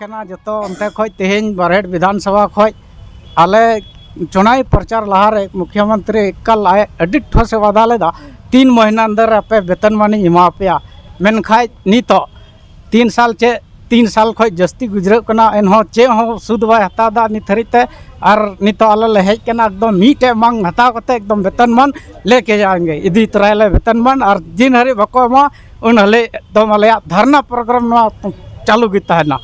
करना जतो अंते खोज तेहेन बरहेट विधानसभा खोज आले चुनावी प्रचार लहारे मुख्यमंत्री कल आए अड्डी ठोस वादा लेदा 3 महीना अंदर आपे वेतन मानी एमा पेया मेनखाय नितो 3 साल खोज जस्ती गुजर कना एनहो चे हो सुद बाय हतादा निथरिते और नितो आले हेज कना एकदम मीटे मांग हताव कते एकदम वेतन मान लेके जाएंगे इदी तराले वेतन मान और जिन हरि बको मा उन हले एकदम आले धरना प्रोग्राम चालू गिता है ना।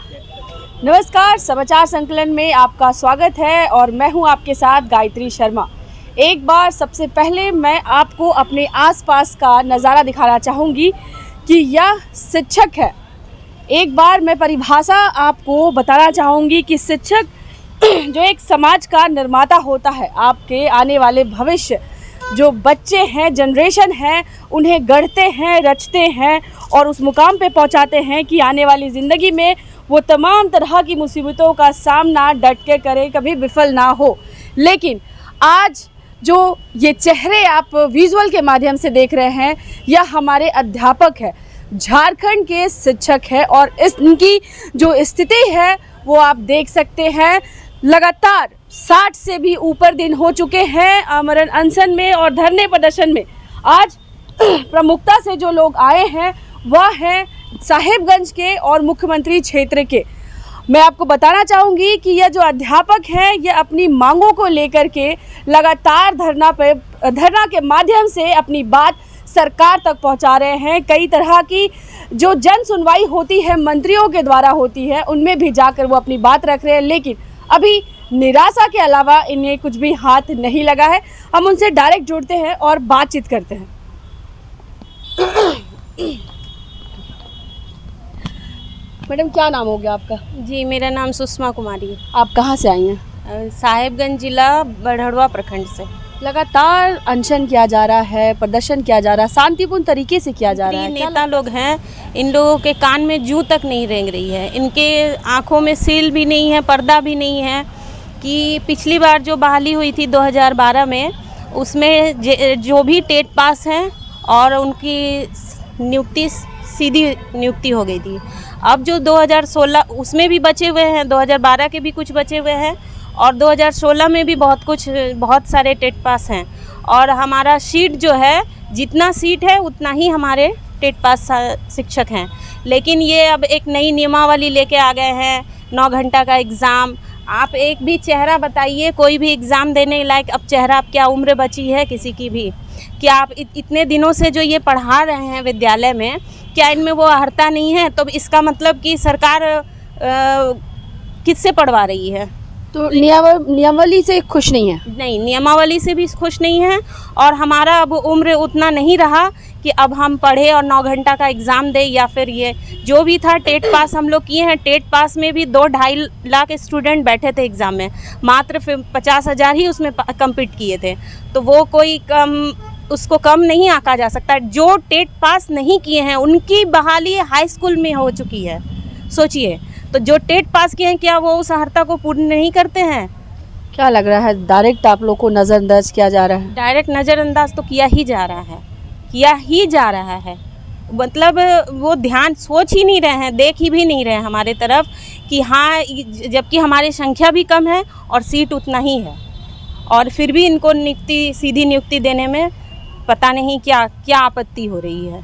नमस्कार, समाचार संकलन में आपका स्वागत है और मैं हूं आपके साथ गायत्री शर्मा। एक बार सबसे पहले मैं आपको अपने आसपास का नज़ारा दिखाना चाहूँगी कि यह शिक्षक है। एक बार मैं परिभाषा आपको बताना चाहूँगी कि शिक्षक जो एक समाज का निर्माता होता है, आपके आने वाले भविष्य जो बच्चे हैं, जनरेशन है, उन्हें गढ़ते हैं, रचते हैं और उस मुकाम पे पहुंचाते हैं कि आने वाली ज़िंदगी में वो तमाम तरह की मुसीबतों का सामना डट के करे, कभी विफल ना हो। लेकिन आज जो ये चेहरे आप विजुअल के माध्यम से देख रहे हैं, यह हमारे अध्यापक है, झारखंड के शिक्षक है और इनकी जो स्थिति है वो आप देख सकते हैं। लगातार 60 से भी ऊपर दिन हो चुके हैं आमरण अनशन में और धरने प्रदर्शन में। आज प्रमुखता से जो लोग आए हैं वह हैं साहेबगंज के और मुख्यमंत्री क्षेत्र के। मैं आपको बताना चाहूँगी कि यह जो अध्यापक हैं यह अपनी मांगों को लेकर के लगातार धरना के माध्यम से अपनी बात सरकार तक पहुंचा रहे हैं। कई तरह की जो जन सुनवाई होती है मंत्रियों के द्वारा होती है, उनमें भी जाकर वो अपनी बात रख रहे हैं, लेकिन अभी निराशा के अलावा इन्हें कुछ भी हाथ नहीं लगा है। हम उनसे डायरेक्ट जुड़ते हैं और बातचीत करते हैं। मैडम, क्या नाम हो गया आपका? जी, मेरा नाम सुषमा कुमारी है। आप कहाँ से आई हैं? साहेबगंज जिला बड़हड़वा प्रखंड से। लगातार अनशन किया जा रहा है, प्रदर्शन किया जा रहा है, शांतिपूर्ण तरीके से किया जा रहा है। नेता लोग हैं, इन लोगों के कान में जूं तक नहीं रेंग रही है, इनके आंखों में सील भी नहीं है, पर्दा भी नहीं है कि पिछली बार जो बहाली हुई थी 2012 में, उसमें जो भी टेट पास हैं और उनकी नियुक्ति सीधी नियुक्ति हो गई थी। अब जो 2016 उसमें भी बचे हुए हैं, 2012 के भी कुछ बचे हुए हैं और 2016 में भी बहुत सारे टेट पास हैं और हमारा सीट जो है, जितना सीट है उतना ही हमारे टेट पास शिक्षक हैं। लेकिन ये अब एक नई नियमावली लेके आ गए हैं, 9 घंटा का एग्ज़ाम। आप एक भी चेहरा बताइए, कोई भी एग्ज़ाम देने लायक अब चेहरा, अब क्या उम्र बची है किसी की भी? क्या आप इतने दिनों से जो ये पढ़ा रहे हैं विद्यालय में, क्या इनमें वो अर्हता नहीं है? तो इसका मतलब कि सरकार किससे पढ़वा रही है? तो नियमावली से खुश नहीं है? नहीं, नियमावली से भी खुश नहीं है और हमारा अब उम्र उतना नहीं रहा कि अब हम पढ़े और 9 घंटा का एग्ज़ाम दें, या फिर ये जो भी था टेट पास हम लोग किए हैं। टेट पास में भी 2-2.5 लाख स्टूडेंट बैठे थे एग्ज़ाम में, मात्र 50,000 ही उसमें कम्पीट किए थे। तो वो कोई उसको कम नहीं आंका जा सकता। जो टेट पास नहीं किए हैं उनकी बहाली हाई स्कूल में हो चुकी है, सोचिए। तो जो टेट पास किए हैं, क्या वो उस अर्हता को पूर्ण नहीं करते हैं? क्या लग रहा है डायरेक्ट आप लोग को नज़रअंदाज किया जा रहा है? डायरेक्ट नज़रअंदाज तो किया ही जा रहा है। मतलब वो ध्यान सोच ही नहीं रहे हैं, देख ही भी नहीं रहे हैं हमारे तरफ कि हाँ, जबकि हमारी संख्या भी कम है और सीट उतना ही है और फिर भी इनको सीधी नियुक्ति देने में पता नहीं क्या आपत्ति हो रही है।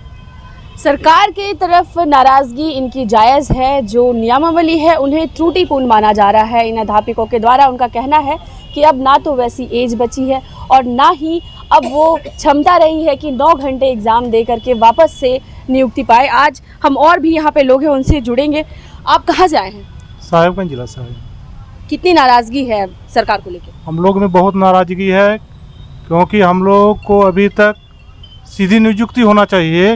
सरकार की तरफ नाराज़गी इनकी जायज़ है। जो नियमावली है उन्हें त्रुटिपूर्ण माना जा रहा है इन अध्यापकों के द्वारा। उनका कहना है कि अब ना तो वैसी एज बची है और ना ही अब वो क्षमता रही है कि 9 घंटे एग्ज़ाम दे करके वापस से नियुक्ति पाए। आज हम और भी यहाँ पे लोग हैं, उनसे जुड़ेंगे। आप कहाँ से आए हैं? साहेबगंज जिला से। कितनी नाराज़गी है सरकार को लेकर? हम लोग में बहुत नाराज़गी है, क्योंकि हम लोग को अभी तक सीधी नियुक्ति होना चाहिए।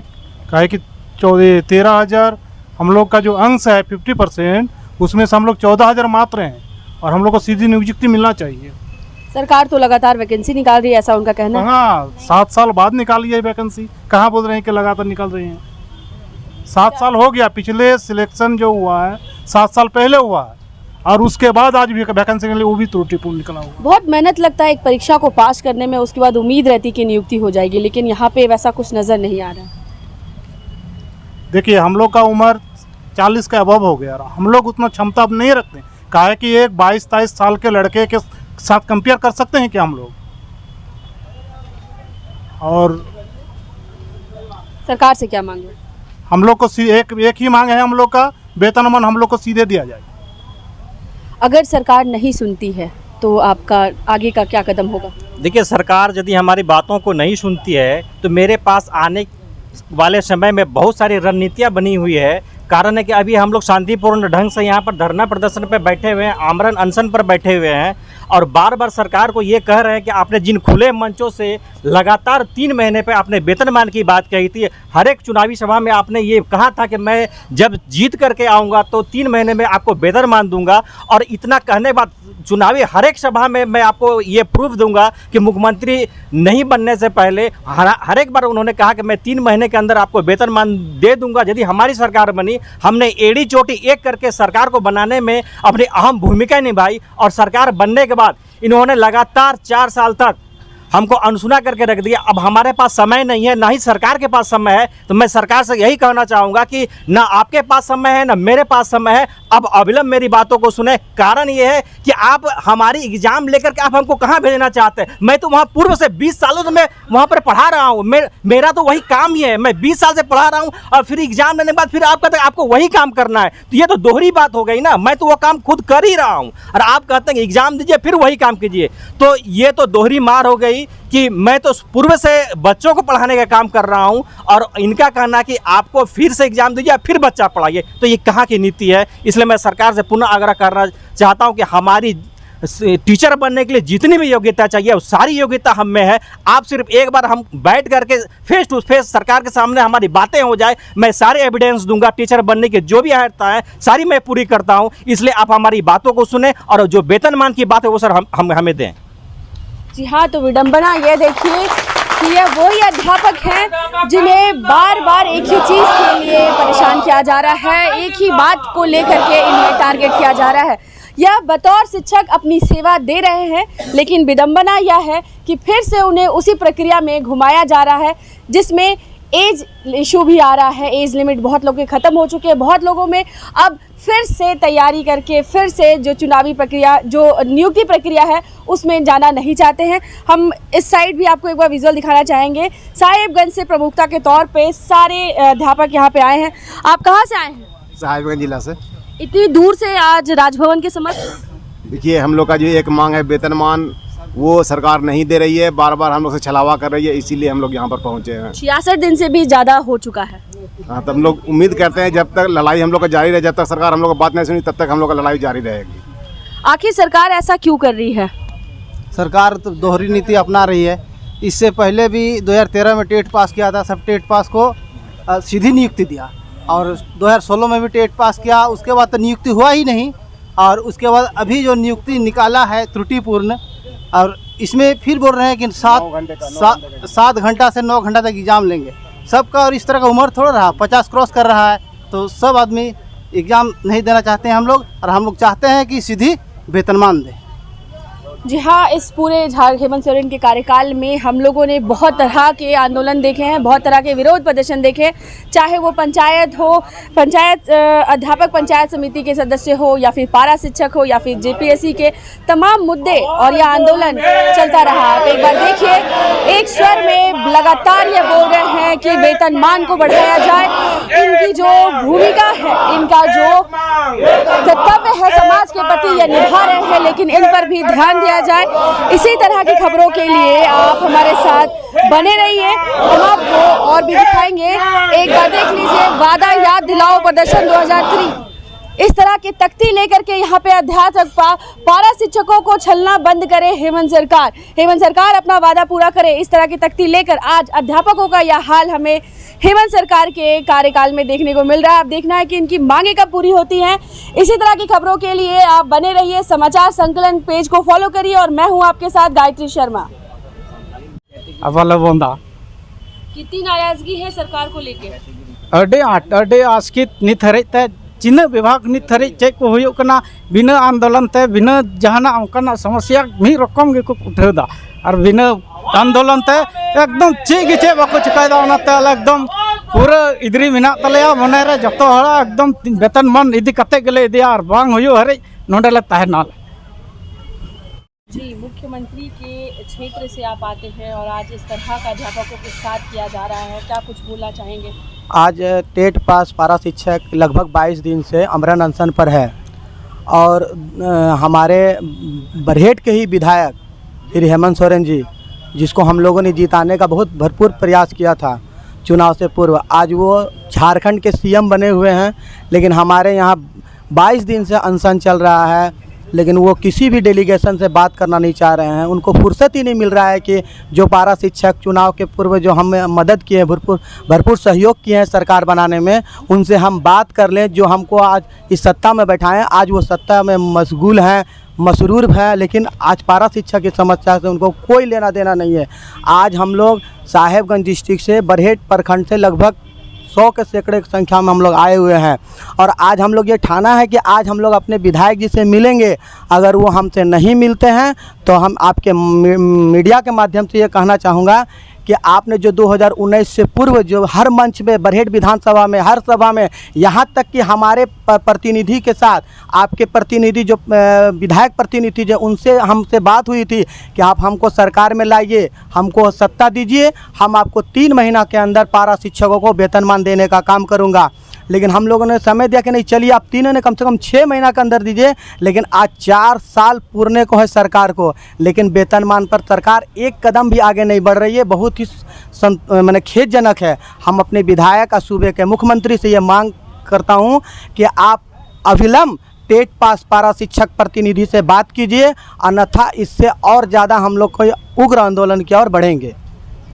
काहे कि 13,000 हम लोग का जो अंश है 50%, उसमें से हम लोग 14,000 मात्र हैं और हम लोग को सीधी नियुक्ति मिलना चाहिए। सरकार तो लगातार वैकेंसी निकाल रही है, ऐसा उनका कहना है। हाँ, 7 साल बाद निकाली है वैकेंसी। कहाँ बोल रहे हैं कि लगातार निकाल रही हैं? 7 साल हो गया, पिछले सिलेक्शन जो हुआ है 7 साल पहले हुआ है और उसके बाद आज भी वैकेंसी के लिए वो भी त्रुटिपूर्ण निकला हुआ। बहुत मेहनत लगता है एक परीक्षा को पास करने में, उसके बाद उम्मीद रहती कि नियुक्ति हो जाएगी, लेकिन यहाँ पे वैसा कुछ नज़र नहीं आ रहा है। देखिए, हम लोग का उम्र 40 का अबव हो गया। हम लोग उतना क्षमता अब नहीं रखते। काहे कि एक 22-23 साल के लड़के के साथ कंपेयर कर सकते हैं क्या हम लोग? और सरकार से क्या मांगे? हम लोग को एक ही मांग है हम लोग का, वेतनमान हम लोग को सीधे दिया जाए। अगर सरकार नहीं सुनती है तो आपका आगे का क्या कदम होगा? देखिए, सरकार यदि हमारी बातों को नहीं सुनती है तो मेरे पास आने वाले समय में बहुत सारी रणनीतियाँ बनी हुई है। कारण है कि अभी हम लोग शांतिपूर्ण ढंग से यहाँ पर धरना प्रदर्शन पर बैठे हुए हैं, आमरण अनशन पर बैठे हुए हैं और बार बार सरकार को ये कह रहे हैं कि आपने जिन खुले मंचों से लगातार 3 महीने पे आपने वेतनमान की बात कही थी, हर एक चुनावी सभा में आपने ये कहा था कि मैं जब जीत करके आऊँगा तो 3 महीने में आपको वेतनमान दूंगा। और इतना कहने बाद चुनावी हर एक सभा में मैं आपको ये प्रूफ दूंगा कि मुख्यमंत्री नहीं बनने से पहले हर एक बार उन्होंने कहा कि मैं 3 महीने के अंदर आपको वेतनमान दे दूंगा। यदि हमारी सरकार बनी, हमने एड़ी चोटी एक करके सरकार को बनाने में अपनी अहम भूमिका निभाई और सरकार बनने के बाद इन्होंने लगातार 4 साल तक हमको अनसुना करके रख दिया। अब हमारे पास समय नहीं है, ना ही सरकार के पास समय है। तो मैं सरकार से यही कहना चाहूँगा कि ना आपके पास समय है, ना मेरे पास समय है। अब अविलंब मेरी बातों को सुने। कारण ये है कि आप हमारी एग्जाम लेकर के आप हमको कहाँ भेजना चाहते हैं? मैं तो वहाँ पूर्व से 20 सालों से मैं वहाँ पर पढ़ा रहा हूँ। मेरा तो वही काम ही है। मैं 20 साल से पढ़ा रहा हूँ और फिर एग्जाम लेने के बाद फिर आप कहते हैं आपको वही काम करना है। तो ये तो दोहरी बात हो गई ना। मैं तो वो काम खुद कर ही रहा हूँ और आप कहते हैं एग्जाम दीजिए फिर वही काम कीजिए। तो ये तो दोहरी मार हो गई कि मैं तो पूर्व से बच्चों को पढ़ाने का काम कर रहा हूं और इनका कहना कि आपको फिर से एग्जाम दीजिए फिर बच्चा पढ़ाइए। तो ये कहाँ की नीति है? इसलिए मैं सरकार से पुनः आग्रह करना चाहता हूं कि हमारी टीचर बनने के लिए जितनी भी योग्यता चाहिए वो सारी योग्यता हम में है। आप सिर्फ एक बार हम बैठ करके फेस टू फेस सरकार के सामने हमारी बातें हो जाए, मैं सारे एविडेंस दूंगा। टीचर बनने की जो भी अर्हता है सारी मैं पूरी करता हूँ। इसलिए आप हमारी बातों को सुने और जो वेतनमान की बात है वो सर हमें दें। जी हाँ, तो विडंबना ये देखिए कि ये वही अध्यापक हैं जिन्हें बार बार एक ही चीज़ के लिए परेशान किया जा रहा है, एक ही बात को लेकर के इन्हें टारगेट किया जा रहा है। यह बतौर शिक्षक अपनी सेवा दे रहे हैं, लेकिन विडंबना यह है कि फिर से उन्हें उसी प्रक्रिया में घुमाया जा रहा है जिसमें एज इशू भी आ रहा है। एज लिमिट बहुत लोगों के ख़त्म हो चुके हैं। बहुत लोगों में अब फिर से तैयारी करके फिर से जो चुनावी प्रक्रिया, जो नियुक्ति प्रक्रिया है उसमें जाना नहीं चाहते हैं। हम इस साइड भी आपको एक बार विजुअल दिखाना चाहेंगे। साहिबगंज से प्रमुखता के तौर पे सारे अध्यापक यहाँ पे आए हैं। आप कहाँ से आए हैं? साहिबगंज जिला से। इतनी दूर से आज राजभवन के समक्ष? देखिए, हम लोग का जो एक मांग है वेतनमान, वो सरकार नहीं दे रही है, बार बार हम लोग से छलावा कर रही है, इसीलिए हम लोग यहाँ पर पहुँचे हैं। 66 दिन से भी ज़्यादा हो चुका है। हाँ, तो हम लोग उम्मीद करते हैं जब तक लड़ाई हम लोग का जारी रहे, जब तक सरकार हम लोग की बात नहीं सुनी तब तक हम लोग का लड़ाई जारी रहेगी। आखिर सरकार ऐसा क्यों कर रही है? सरकार तो दोहरी नीति अपना रही है। इससे पहले भी 2013 में टेट पास किया था, सब टेट पास को सीधी नियुक्ति दिया और 2016 में भी टेट पास किया, उसके बाद तो नियुक्ति हुआ ही नहीं। और उसके बाद अभी जो नियुक्ति निकाला है त्रुटिपूर्ण, और इसमें फिर बोल रहे हैं कि 7 घंटा से 9 घंटा तक एग्ज़ाम लेंगे सबका। और इस तरह का उम्र थोड़ा रहा, 50 क्रॉस कर रहा है, तो सब आदमी एग्ज़ाम नहीं देना चाहते हैं हम लोग। और हम लोग चाहते हैं कि सीधी वेतनमान दें। जी हाँ, इस पूरे हेमंत सोरेन के कार्यकाल में हम लोगों ने बहुत तरह के आंदोलन देखे हैं, बहुत तरह के विरोध प्रदर्शन देखे, चाहे वो पंचायत हो, पंचायत अध्यापक पंचायत समिति के सदस्य हो या फिर पारा शिक्षक हो या फिर जेपीएससी के तमाम मुद्दे, और यह आंदोलन चलता रहा। आप एक बार देखिए, एक स्वर में लगातार ये बोल रहे हैं कि वेतनमान को बढ़ाया जाए। इनकी जो भूमिका है, इनका जो कर्तव्य है समाज के प्रति, ये निभा रहे हैं, लेकिन इन पर भी ध्यान दिया जाए। इसी तरह की खबरों के लिए आप हमारे साथ बने रहिए, हम आपको और भी दिखाएंगे। एक बार देख लीजिए, वादा याद दिलाओ प्रदर्शन 2003। इस तरह की तख्ती लेकर के यहाँ पे अध्यापक पारा शिक्षकों को छलना बंद करे हेमंत सरकार। हेमंत सरकार अपना वादा पूरा करे, इस तरह की तख्ती लेकर आज अध्यापकों का यह हाल हमें हेमंत सरकार के कार्यकाल में देखने को मिल रहा है। अब देखना है कि इनकी मांगें कब पूरी होती हैं। इसी तरह की खबरों के लिए आप बने रहिए, समाचार संकलन पेज को फॉलो करिए और मैं हूं आपके साथ गायत्री शर्मा। कितनी नाराजगी है सरकार को लेकर? अडे आस्कित नित हरेते चिन्ह विभाग नित हरे चेक को हुयो कना बिना आंदोलन ते बिना जहाना अंकना समस्या मी रकम के को उठादा और बिना आंदोलन ते एकदम चे बाको चिकायदा ओनाते एकदम पूरा इधरी मेना तलेया मने रे जतो हड़ा एकदम वेतन मन इदी कते गेले इदिया और बांग होयो हरे नोंडेले तहना जी, मुख्यमंत्री के क्षेत्र से आप आते हैं और आज इस तरह का अध्यापकों के साथ किया जा रहा है, क्या कुछ बोलना चाहेंगे? आज टेट पास पारा शिक्षक लगभग 22 दिन से अमरण अनशन पर है और हमारे बरहेट के ही विधायक श्री हेमंत सोरेन जी, जिसको हम लोगों ने जिताने का बहुत भरपूर प्रयास किया था चुनाव से पूर्व, आज वो झारखंड के सीएम बने हुए हैं। लेकिन हमारे यहाँ 22 दिन से अनशन चल रहा है, लेकिन वो किसी भी डेलीगेशन से बात करना नहीं चाह रहे हैं। उनको फुर्सत ही नहीं मिल रहा है कि जो पारा शिक्षक चुनाव के पूर्व जो हमें मदद किए हैं, भरपूर सहयोग किए हैं सरकार बनाने में, उनसे हम बात कर लें। जो हमको आज इस सत्ता में बैठाएं, आज वो सत्ता में मशगूल हैं, मसरूर है, लेकिन आज पारा शिक्षा की समस्या से उनको कोई लेना देना नहीं है। आज हम लोग साहेबगंज डिस्ट्रिक्ट से बरहेट प्रखंड से लगभग 100 के सैकड़े की संख्या में हम लोग आए हुए हैं और आज हम लोग ये ठाना है कि आज हम लोग अपने विधायक जी से मिलेंगे। अगर वो हमसे नहीं मिलते हैं तो हम आपके मीडिया के माध्यम से ये कहना चाहूँगा कि आपने जो 2019 से पूर्व जो हर मंच में बरहेट विधानसभा में हर सभा में, यहाँ तक कि हमारे प्रतिनिधि के साथ आपके प्रतिनिधि जो विधायक प्रतिनिधि जो उनसे हमसे बात हुई थी कि आप हमको सरकार में लाइए, हमको सत्ता दीजिए, हम आपको 3 महीना के अंदर पारा शिक्षकों को वेतनमान देने का काम करूँगा। लेकिन हम लोगों ने समय दिया कि नहीं, चलिए आप तीनों ने कम से कम 6 महीना के अंदर दीजिए। लेकिन आज 4 साल पूरने को है सरकार को, लेकिन वेतनमान पर सरकार एक कदम भी आगे नहीं बढ़ रही है। बहुत ही मैंने खेदजनक है। हम अपने विधायक और सूबे के मुख्यमंत्री से ये मांग करता हूँ कि आप अविलंब टेट पास पारा शिक्षक प्रतिनिधि से बात कीजिए, अन्यथा इससे और ज़्यादा हम लोग कोई उग्र आंदोलन की ओर बढ़ेंगे।